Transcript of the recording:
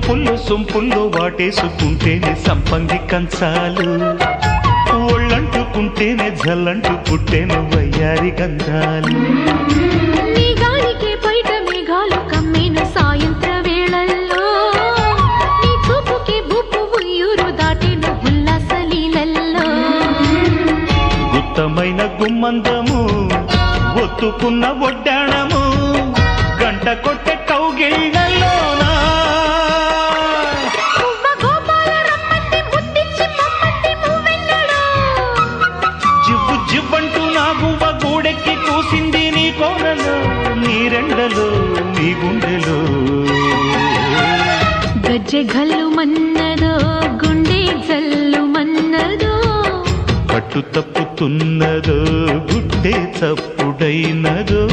సొంపుల్లో వాటేసుకుంటేనే సంపంగి కంచాలు, ఒళ్ళంటుకుంటేనే జల్లంటు పుట్టేను వయ్యారి గంధాలు. నీ గాలికే బయట మేఘాలు కమ్మేను సాయంత్ర వేళల్లో, నీ చూపుకే బూపు ఉయ్యూరు దాటేను ఉల్లాస లీలల్లో. గుత్తమైన గుమ్మందము ఒత్తుకున్న ఒడ్డాణము, గంట కొట్టే కౌగిళ్ళలోనా జివ్వు జివ్వంటూ నా గువ్వ గూడెక్కి కూసింది నీ కోరలో, నీ రెండలో నీ గుండెలో. గజ్జె గల్లు మన్నదో గుండె జల్లు మన్నదో, పట్టు తప్పుతున్నదో గుడ్డే చప్పుడైనదో.